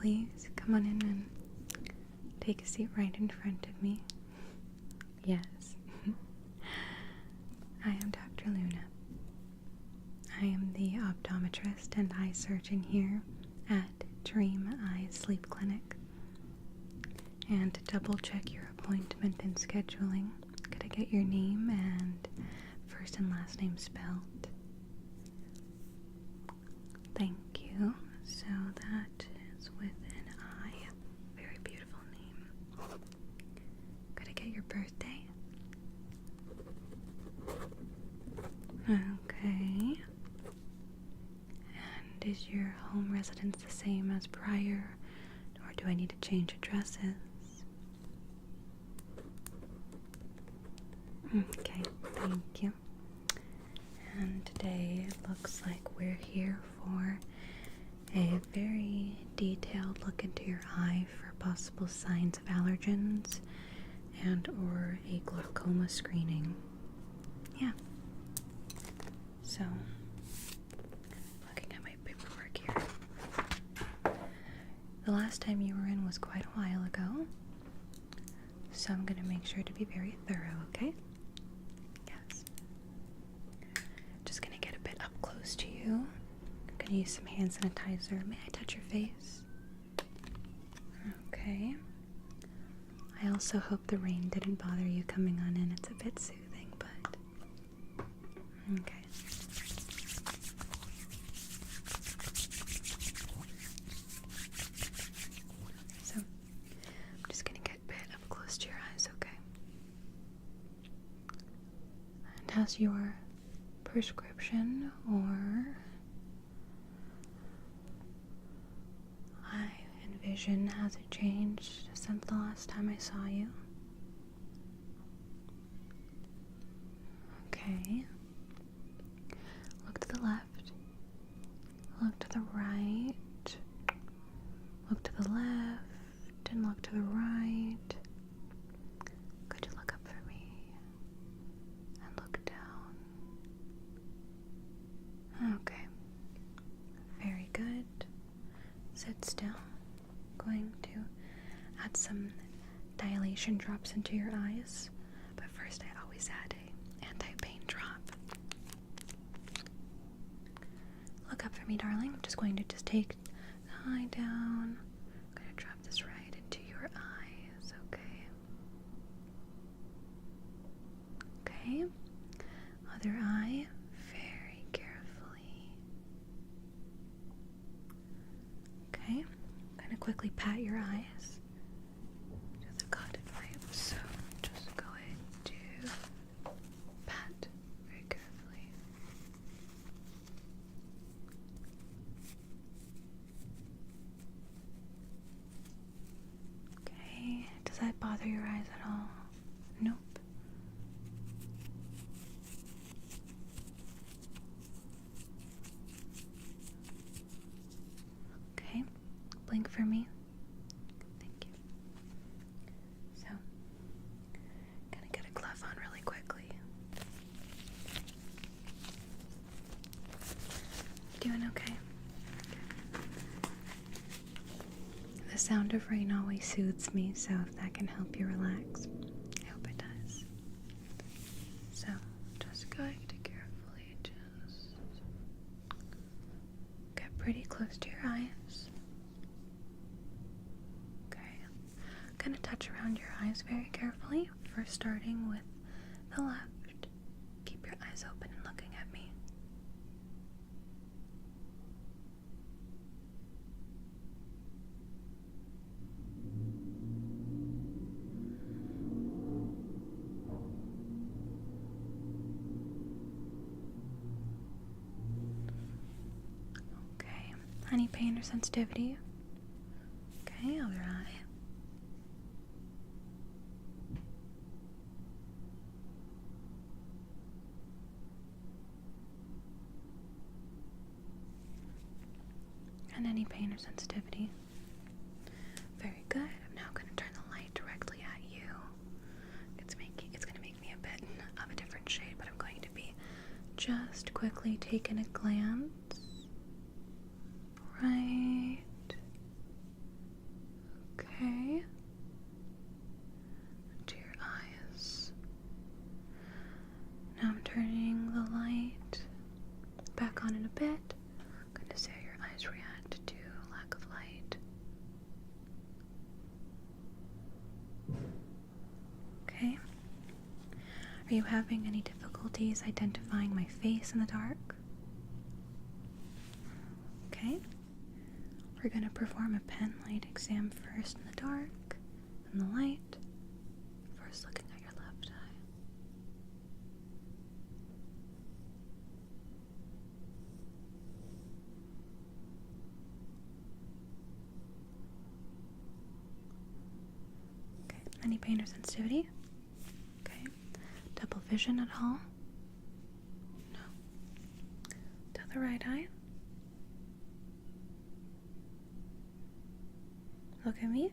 please come on in and take a seat right in front of me? Yes. I am Dr. Luna. I am the optometrist and eye surgeon here at Dream Eye Sleep Clinic. And to double check your appointment and scheduling, could I get your name and first and last name spelled? Thank you. So that is with an I. Very beautiful name. Could I get your birthday? Okay. And is your home residence the same as prior, or do I need to change addresses? Okay, thank you. And today it looks like we're here for a very detailed look into your eye for possible signs of allergens and or a glaucoma screening. Yeah. So, looking at my paperwork here. The last time you were in was quite a while ago, so I'm going to make sure to be very thorough, okay? Yes. Just going to get a bit up close to you. I'm going to use some hand sanitizer. May I touch your face? Okay. I also hope the rain didn't bother you coming on in. It's a bit soothing, but... Okay. So, I'm just going to get a bit up close to your eyes, okay? And has your prescription or eye and vision, has it changed since the last time I saw you? Okay. Look to the left. Look to the right. Look to the left and look to the right. Could you look up for me? And look down. Okay. Very good. Sit still. Going to add some dilation drops into your eyes. But first I always add a anti-pain drop. Look up for me, darling. I'm just going to take the eye down. I'm going to drop this right into your eyes, okay? Okay. Other eye, very carefully. Okay. I'm going to quickly pat your eyes. Just a cotton wipe, so I'm just going to pat very carefully. Okay, does that bother your eyes at all? Nope. Okay, blink for me. Thank you. So, gonna get a glove on really quickly. You doing okay? The sound of rain always soothes me, so if that can help you relax, I hope it does. So, just going to carefully just get pretty close to your eyes. Okay, I'm gonna touch around your eyes very carefully, first starting with the left. Keep your eyes open and looking at me. Okay, any pain or sensitivity? Okay, other eye. And any pain or sensitivity? Very good. I'm now going to turn the light directly at you. It's going to make me a bit of a different shade, but I'm going to be just quickly taking a glance right Are you having any difficulties identifying my face in the dark? Okay. We're going to perform a pen light exam first in the dark, then the light. First looking at your left eye. Okay, any pain or sensitivity? Okay. Double vision at all? No. To the right eye. Look at me.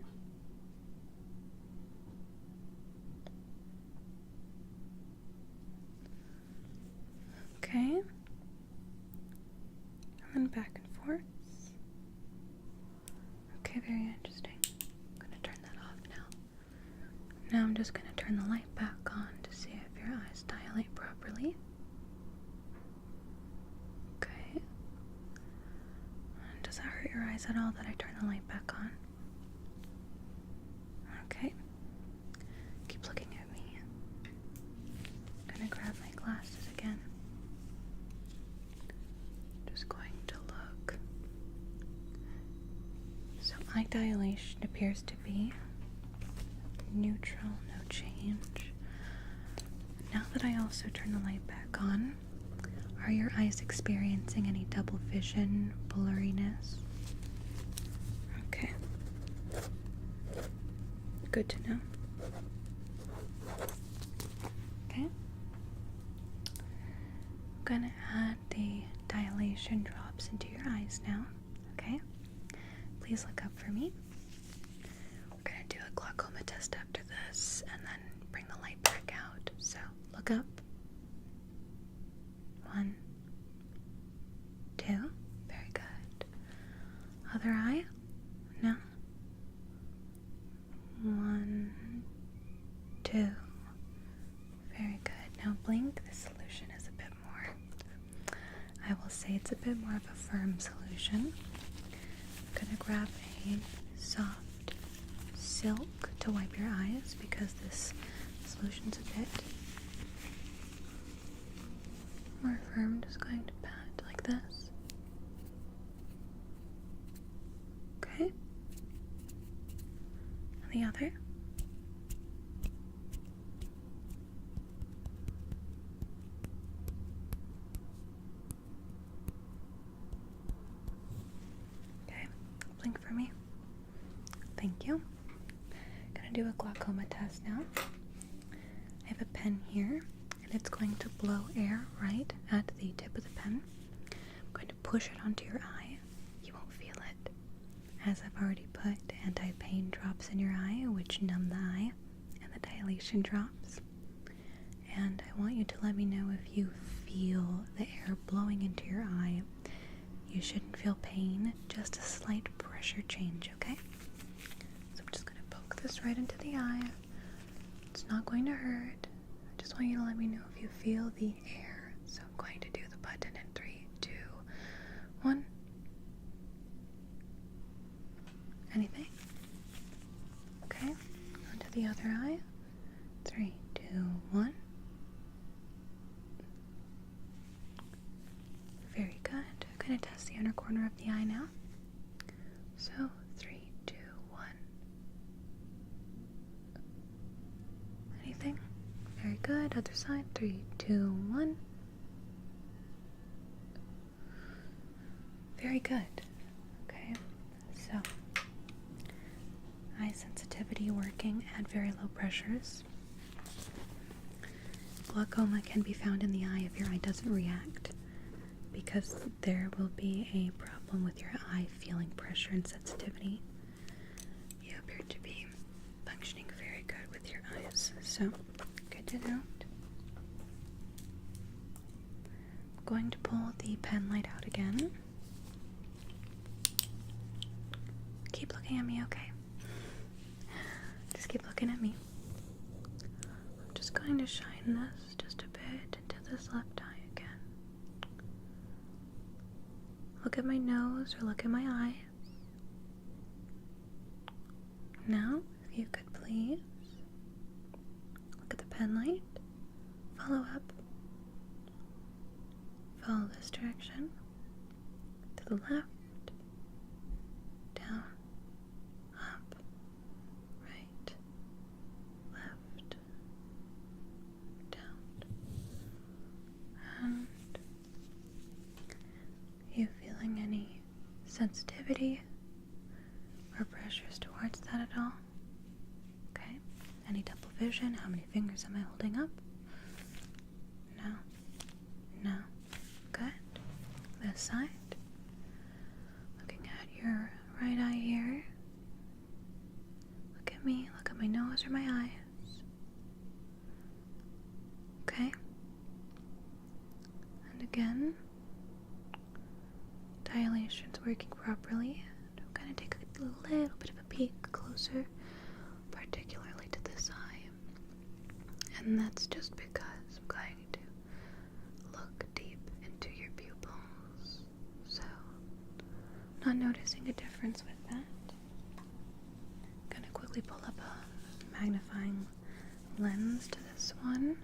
Okay. And then back and forth. Okay, very interesting. I'm going to turn that off now. Now I'm just going to turn the light back on to see if your eyes dilate properly. Okay. And does that hurt your eyes at all that I turn the light back on? Okay. Keep looking at me. I'm gonna grab my glasses again. Just going to look. So eye dilation appears to be neutral, no change. Now that I also turn the light back on, are your eyes experiencing any double vision, blurriness? Okay. Good to know. Okay. I'm gonna add the dilation drops into your eyes now. Okay. Please look up for me. We're gonna do a glaucoma test after this and then bring the light back out. So look up. 1, 2. Very good. Other eye. Now. 1, 2. Very good. Now blink. The solution is a bit more, I will say it's a bit more of a firm solution. I'm going to grab a soft silk to wipe your eyes because this solution's a bit more firm. Just going to pat like this. Okay. And the other. Okay, blink for me. Thank you. Gonna do a glaucoma test now. I have a pen here, and it's going to blow air right at the tip of the pen. I'm going to push it onto your eye. You won't feel it, as I've already put anti-pain drops in your eye, which numb the eye, and the dilation drops. And I want you to let me know if you feel the air blowing into your eye. You shouldn't feel pain, just a slight pressure change, okay? So I'm just going to poke this right into the eye. It's not going to hurt. I just want you to let me know if you feel the air. So I'm going to do the button in 3, 2, 1. Anything? Okay. Onto the other eye. 3, 2, 1. Very good. I'm going to test the inner corner of the eye now. So 3, 2, 1. Anything? Very good. Other side. 3, 2, 1. Very good. Okay. So eye sensitivity working at very low pressures. Glaucoma can be found in the eye if your eye doesn't react, because there will be a problem with your eye feeling pressure and sensitivity. You appear to be functioning very good with your eyes, so good to note. I'm going to pull the pen light out again. Keep looking at me, okay? Just keep looking at me. I'm just going to shine this just a bit into this left eye again. Look at my nose or look at my eyes. Now, if you could please look at the pen light the left, down, up, right, left, down. And are you feeling any sensitivity or pressures towards that at all? Okay. Any double vision? How many fingers am I holding up? No. No. Good. This side. Looking at your right eye here. Look at me. Look at my nose or my eyes. Okay. And again. Dilation's working properly. I'm going to take a little bit of a peek closer, particularly to this eye. And that's just because I'm going to look deep into your pupils. So, not noticing a difference with that. I'm going to quickly pull up a magnifying lens to this one.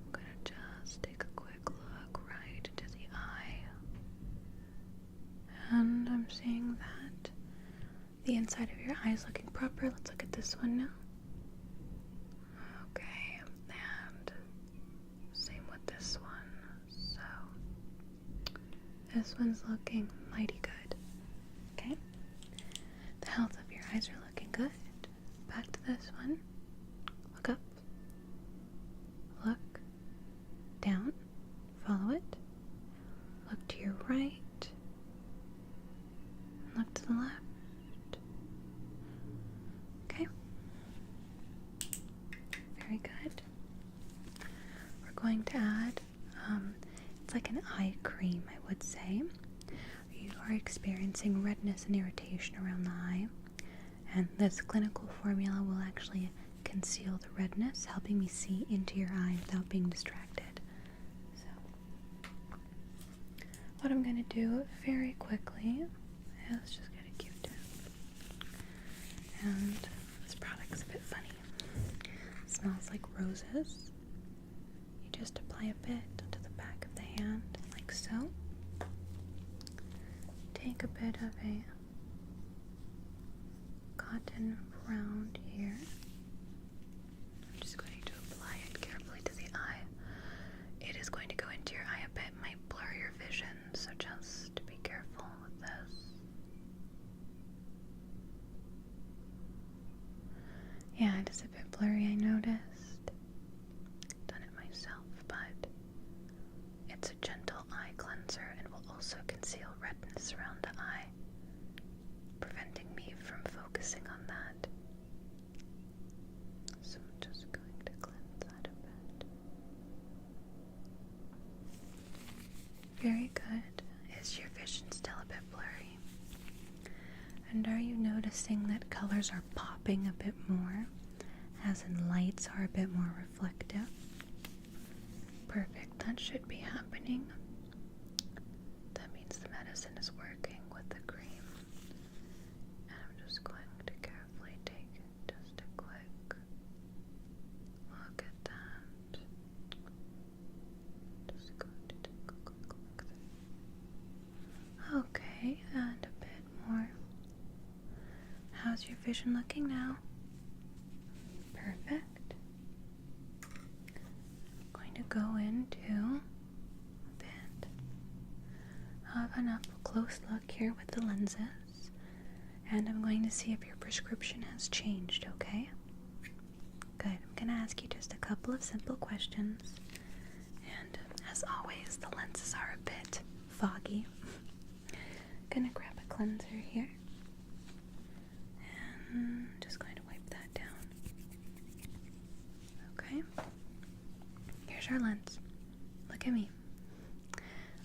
I'm going to just take a quick look right into the eye. And I'm seeing that the inside of your eye is looking proper. Let's look at this one now. Okay, and same with this one. So, this one's looking mighty good. Okay, the health of your eyes are looking good. Back to this one. Look up. Look down. Follow it. Look to your right. Look to the left. Okay. Very good. We're going to add, it's like an eye cream, I would say. You are experiencing redness and irritation around the eye, and this clinical formula will actually conceal the redness, helping me see into your eye without being distracted. So, what I'm going to do very quickly, let's just get a Q-tip. And this product's a bit funny. It smells like roses. You just apply a bit onto the back of the hand, like so. Take a bit of a cotton round here. I'm just going to apply it carefully to the eye. It is going to go into your eye a bit, might blur your vision, so just be careful with this. Yeah, it is a bit blurry, I noticed. Done it myself, but it's a gentle eye cleanser and will also conceal redness around the eye, preventing me from focusing on that. So I'm just going to cleanse that a bit. Very good. Is your vision still a bit blurry? And are you noticing that colors are popping a bit more, as in lights are a bit more reflective? Perfect, that should be happening. That means the medicine is working with the cream. And I'm just going to carefully take just a quick look at that. Just going to take a quick look there. Okay, and a bit more. How's your vision looking now? Perfect. I'm going to go into a bit of an up close look here with the lenses, and I'm going to see if your prescription has changed, okay? Good. I'm going to ask you just a couple of simple questions, and as always, the lenses are a bit foggy. Gonna grab a cleanser here. And just going to wipe that down. Okay. Here's our lens. Look at me.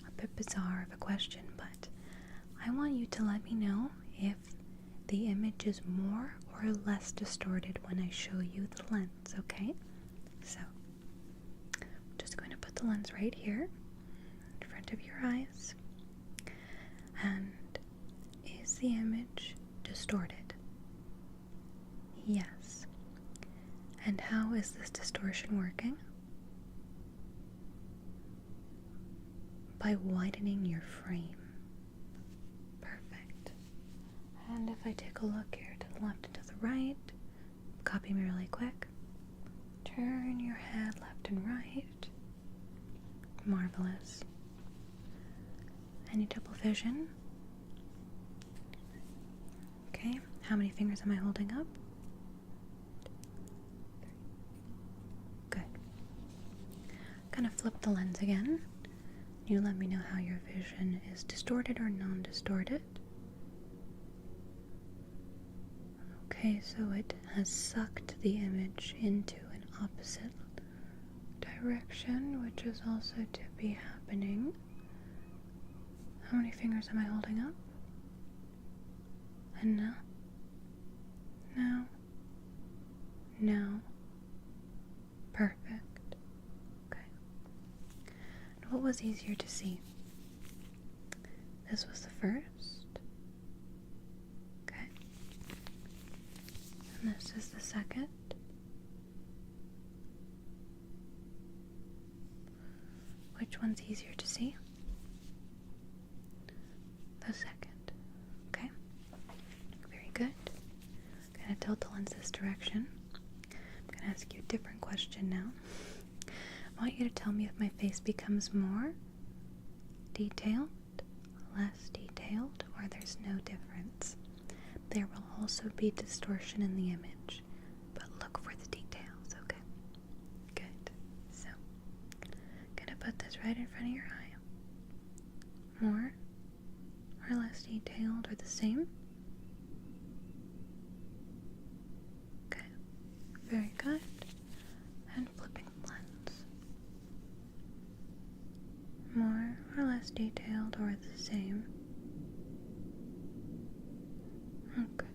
A bit bizarre of a question, but I want you to let me know if the image is more or less distorted when I show you the lens, okay? So, I'm just going to put the lens right here in front of your eyes. And is the image distorted? Yes. And how is this distortion working? By widening your frame. if I take a look here to the left and to the right, copy me really quick. Turn your head left and right. Marvelous. Any double vision? Okay, how many fingers am I holding up? Good. Gonna flip the lens again. You let me know how your vision is distorted or non-distorted. Okay, so it has sucked the image into an opposite direction, which is also to be happening. How many fingers am I holding up? And now? Now? Now? Perfect. Okay. And what was easier to see? This was the first. Okay. And this is the second. Which one's easier to see? The second. Okay. Very good. I'm gonna tilt the lens this direction. I'm gonna ask you a different question now. I want you to tell me if my face becomes more detailed, less detailed, or there's no difference. There will also be distortion in the image, but look for the details, okay? Good. So, gonna put this right in front of your eye. More or less detailed or the same? Okay. Very good. And flipping the lens. More or less detailed or the same? Okay.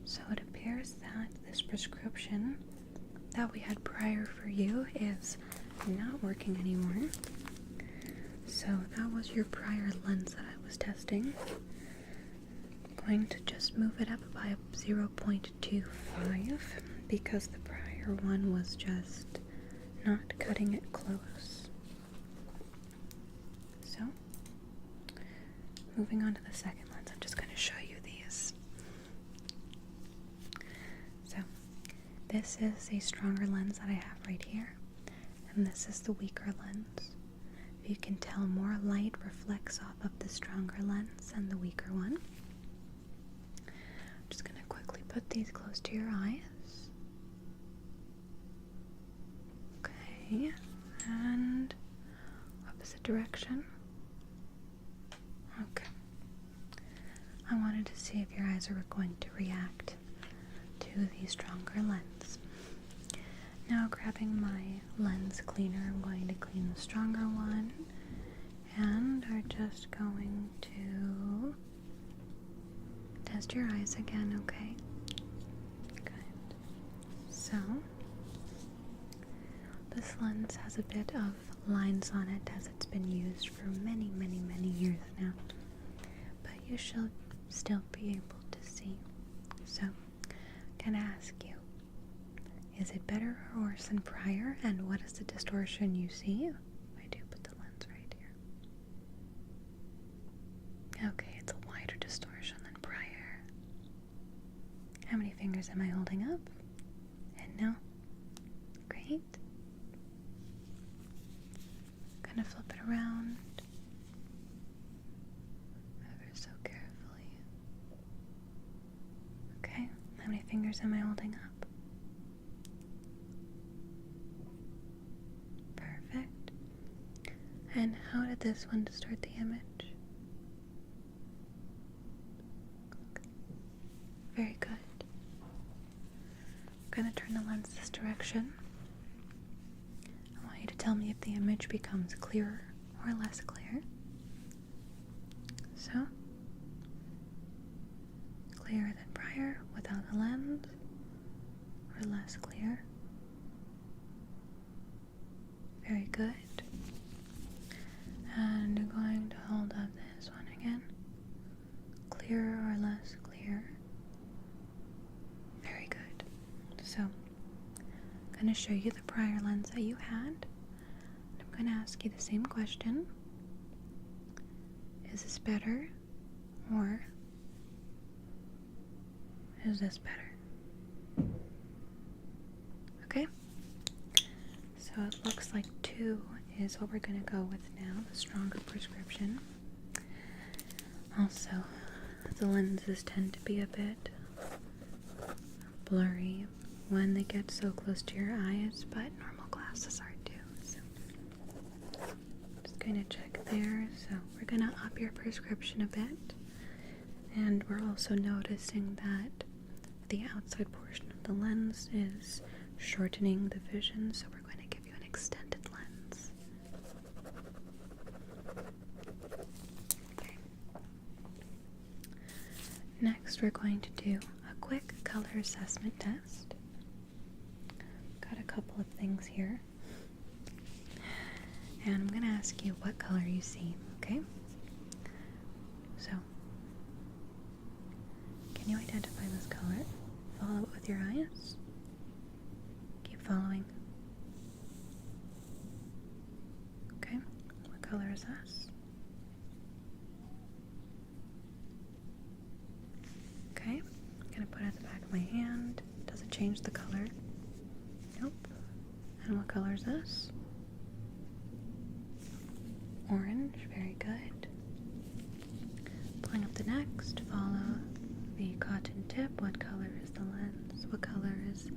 So it appears that this prescription that we had prior for you is not working anymore. So that was your prior lens that I was testing. I'm going to just move it up by 0.25 because the prior one was just not cutting it close. So, moving on to the second lens, I'm just going to show you these. So, this is a stronger lens that I have right here, and this is the weaker lens. You can tell more light reflects off of the stronger lens than the weaker one. I'm just going to quickly put these close to your eyes. Okay, and opposite direction. Okay. I wanted to see if your eyes are going to react to the stronger lens. Now grabbing my lens cleaner, I'm going to clean the stronger one and are just going to test your eyes again, okay? Good. So, this lens has a bit of lines on it as it's been used for many, many, many years now, but you should still be able to see. So, I'm gonna ask you, is it better or worse than prior, and what is the distortion you see? I do put the lens right here. Okay, it's a wider distortion than prior. How many fingers am I holding up? And now? Great. Gonna flip it around ever so carefully. Okay, how many fingers am I holding up? And how did this one distort the image? Okay. Very good. I'm going to turn the lens this direction. I want you to tell me if the image becomes clearer or less clear. So, clearer than prior without the lens, or less clear? Very good. And I'm going to hold up this one again. Clearer or less clear? Very good. So, I'm going to show you the prior lens that you had. I'm going to ask you the same question. Is this better or Is this better? Okay. So it looks like 2 is what we're going to go with now, the stronger prescription. Also, the lenses tend to be a bit blurry when they get so close to your eyes, but normal glasses are too. So just going to check there. So we're going to up your prescription a bit, and we're also noticing that the outside portion of the lens is shortening the vision, so we're going to give you an extended lens. Okay. Next, we're going to do a quick color assessment test. Got a couple of things here. And I'm going to ask you what color you see, okay? So, can you identify this color? Follow it with your eyes. Keep following. Okay, what color is this? Okay, I'm going to put it at the back of my hand. Does it change the color? Nope. And what color is this? Orange, very good. Pulling up the next, follow the cotton tip. What color is the lens? What color is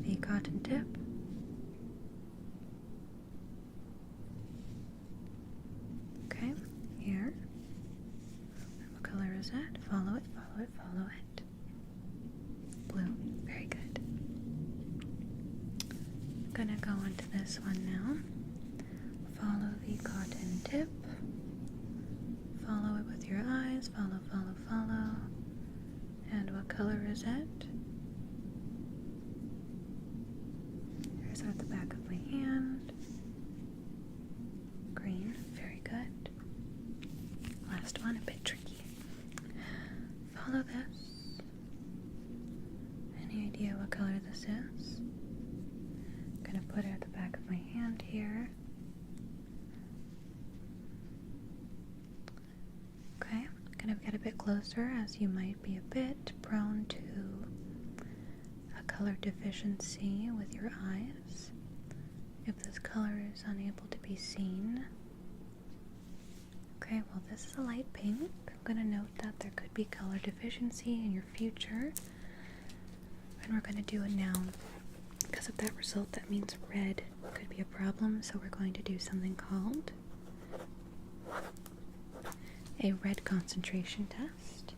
the cotton tip? Okay, here. And what color is it? Follow it, follow it, follow it. Blue, very good. I'm gonna go on to this one now. Follow the cotton tip. Follow it with your eyes. Follow, follow, follow. And what color is it? Here's it at the back of my hand. Green, very good. Last one, a bit tricky. Follow this. Any idea what color this is? I'm gonna put it at the back of my hand here. Okay, kind of get a bit closer, as you might be a bit prone to a color deficiency with your eyes. If this color is unable to be seen. Okay, well, this is a light pink. I'm going to note that there could be color deficiency in your future, and we're going to do it now. Because of that result, that means red could be a problem, so we're going to do something called a red concentration test.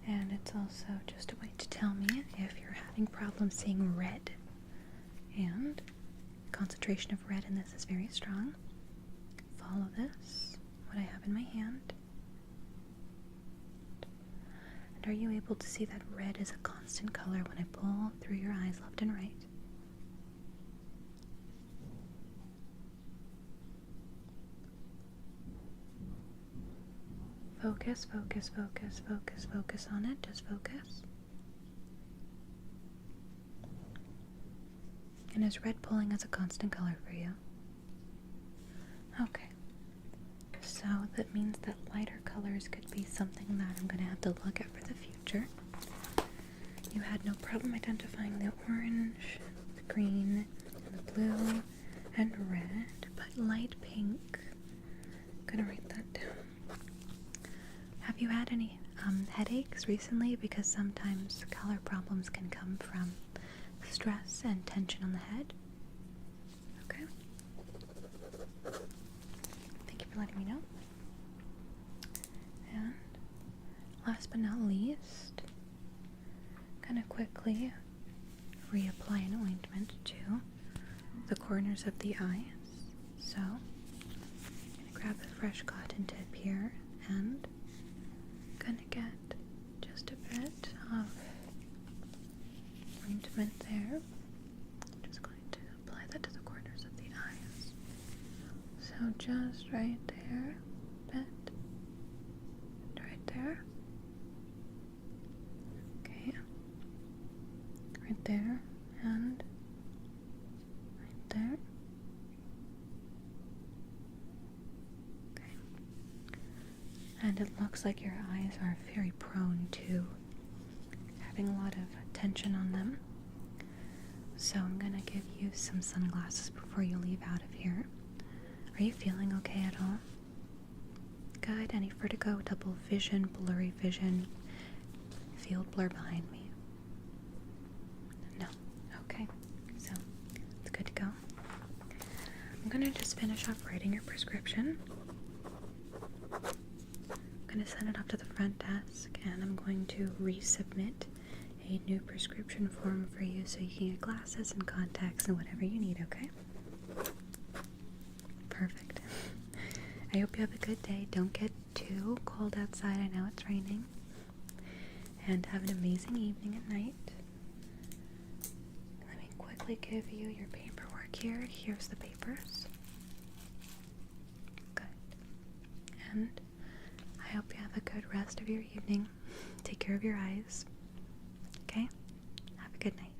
And it's also just a way to tell me if you're having problems seeing red. And concentration of red in this is very strong. Follow this, what I have in my hand. And are you able to see that red is a constant color when I pull through your eyes left and right? Focus, focus, focus, focus, focus on it. Just focus. And is red pulling as a constant color for you? Okay. So that means that lighter colors could be something that I'm going to have to look at for the future. You had no problem identifying the orange, the green, and the blue, and red, but light pink. I'm going to write that down. Have you had any headaches recently? Because sometimes color problems can come from stress and tension on the head. Okay. Thank you for letting me know. And last but not least, gonna quickly reapply an ointment to the corners of the eyes. So I'm gonna grab a fresh cotton tip here and gonna get just a bit of ointment there. Just going to apply that to the corners of the eyes. So just right there, bit, and right there. Okay, right there, and right there. And it looks like your eyes are very prone to having a lot of tension on them. So I'm going to give you some sunglasses before you leave out of here. Are you feeling okay at all? Good. Any vertigo, double vision, blurry vision, field blur behind me? No. Okay. So it's good to go. I'm going to just finish off writing your prescription. I'm going to send it up to the front desk, and I'm going to resubmit a new prescription form for you so you can get glasses and contacts and whatever you need, okay? Perfect. I hope you have a good day. Don't get too cold outside. I know it's raining. And have an amazing evening and night. Let me quickly give you your paperwork here. Here's the papers. Good. And I hope you have a good rest of your evening. Take care of your eyes. Okay? Have a good night.